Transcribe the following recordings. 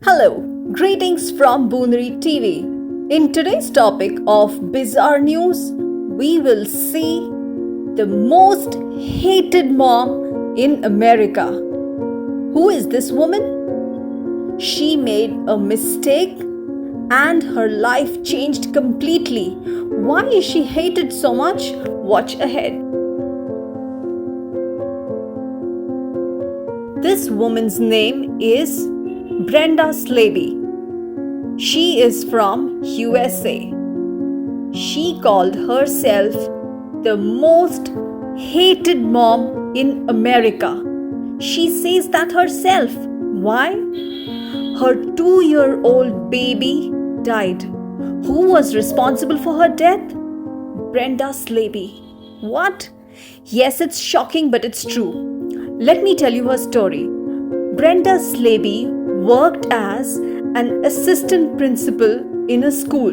Hello, greetings from Booneri TV. In today's topic of bizarre news, we will see the most hated mom in America. Who is this woman? She made a mistake and her life changed completely. Why is she hated so much? Watch ahead. This woman's name is Brenda Slavey. She is from USA. She called herself the most hated mom in America. She says that herself. Why? Her 2-year-old baby died. Who was responsible for her death? Brenda Slavey. What? Yes, it's shocking, but it's true. Let me tell you her story. Brenda Slavey worked as an assistant principal in a school.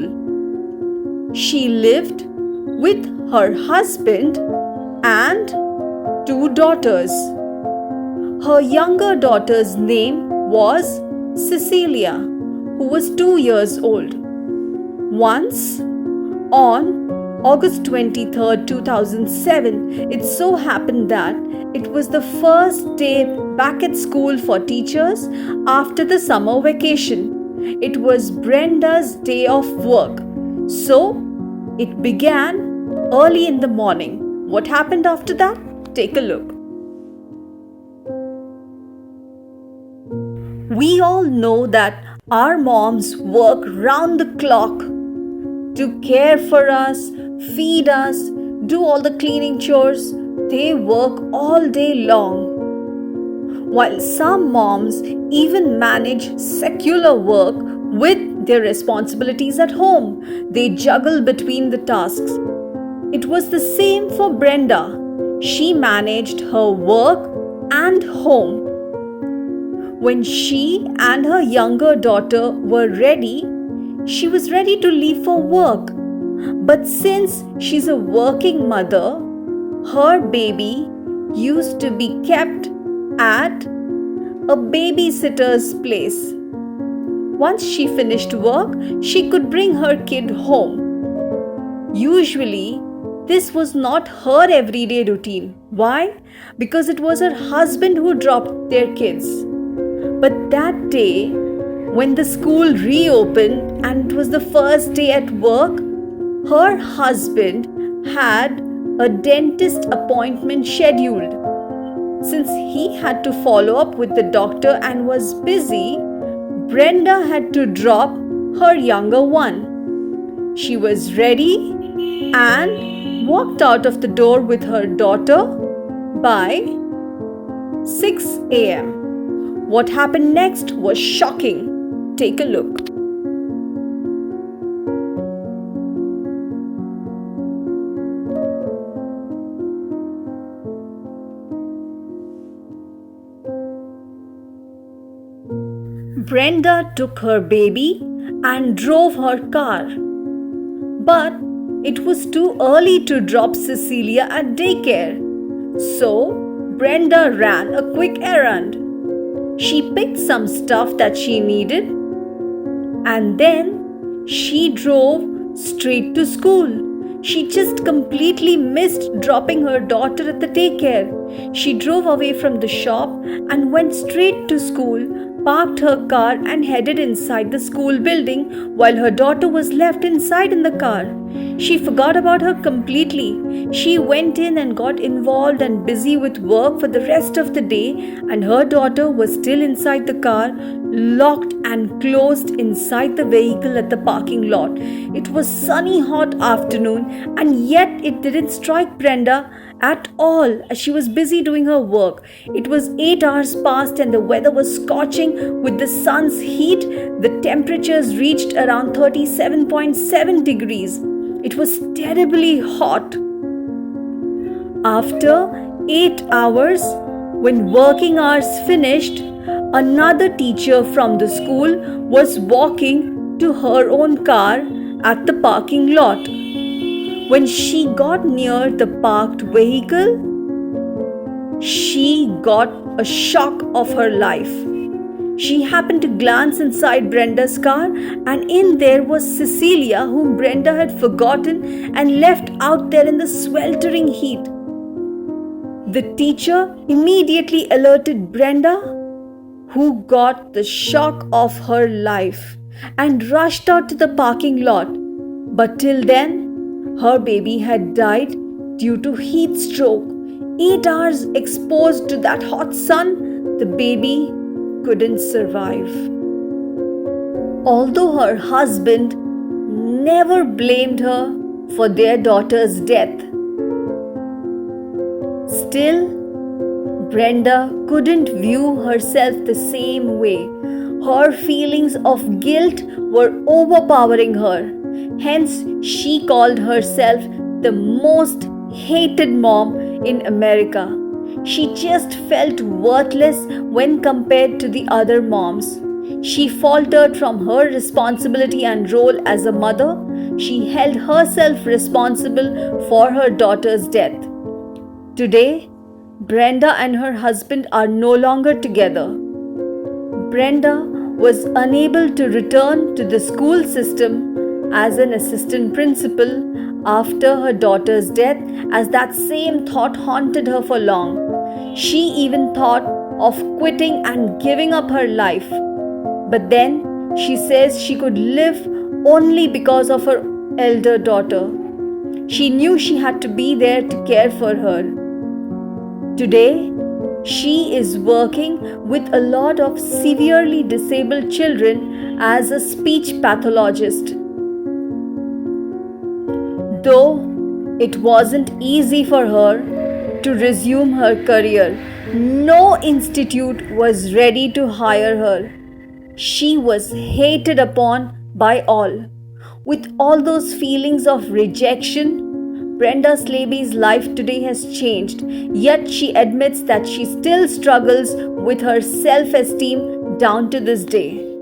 She lived with her husband and 2 daughters. Her younger daughter's name was Cecilia, who was 2 years old. Once, on August 23rd, 2007, it so happened that it was the first day back at school for teachers after the summer vacation. It was Brenda's day of work. So, it began early in the morning. What happened after that? Take a look. We all know that our moms work round the clock to care for us, feed us, do all the cleaning chores. They work all day long. While some moms even manage secular work with their responsibilities at home, they juggle between the tasks. It was the same for Brenda. She managed her work and home. When she and her younger daughter were ready, she was ready to leave for work. But since she's a working mother, her baby used to be kept at a babysitter's place. Once she finished work, she could bring her kid home. Usually, this was not her everyday routine. Why? Because it was her husband who dropped their kids. But that day, when the school reopened and it was the first day at work, her husband had a dentist appointment scheduled. Since he had to follow up with the doctor and was busy, Brenda had to drop her younger one. She was ready and walked out of the door with her daughter by 6 a.m. What happened next was shocking. Take a look. Brenda took her baby and drove her car. But it was too early to drop Cecilia at daycare. So Brenda ran a quick errand. She picked some stuff that she needed and then she drove straight to school. She just completely missed dropping her daughter at the daycare. She drove away from the shop and went straight to school, parked her car and headed inside the school building while her daughter was left inside in the car. She forgot about her completely. She went in and got involved and busy with work for the rest of the day, and her daughter was still inside the car, locked and closed inside the vehicle at the parking lot. It was sunny hot afternoon, and yet it didn't strike Brenda at all as she was busy doing her work. It was 8 hours past and the weather was scorching with the sun's heat. The temperatures reached around 37.7 degrees. It was terribly hot. After 8 hours, when working hours finished, another teacher from the school was walking to her own car at the parking lot. When she got near the parked vehicle, she got a shock of her life. She happened to glance inside Brenda's car, and in there was Cecilia, whom Brenda had forgotten and left out there in the sweltering heat. The teacher immediately alerted Brenda, who got the shock of her life and rushed out to the parking lot. But till then, her baby had died due to heat stroke. 8 hours exposed to that hot sun, the baby couldn't survive. Although her husband never blamed her for their daughter's death, still, Brenda couldn't view herself the same way. Her feelings of guilt were overpowering her. Hence, she called herself the most hated mom in America. She just felt worthless when compared to the other moms. She faltered from her responsibility and role as a mother. She held herself responsible for her daughter's death. Today, Brenda and her husband are no longer together. Brenda was unable to return to the school system as an assistant principal after her daughter's death, as that same thought haunted her for long. She even thought of quitting and giving up her life. But then she says she could live only because of her elder daughter. She knew she had to be there to care for her. Today, she is working with a lot of severely disabled children as a speech pathologist. Though it wasn't easy for her to resume her career, no institute was ready to hire her. She was hated upon by all. With all those feelings of rejection, Brenda Slaby's life today has changed, yet she admits that she still struggles with her self-esteem down to this day.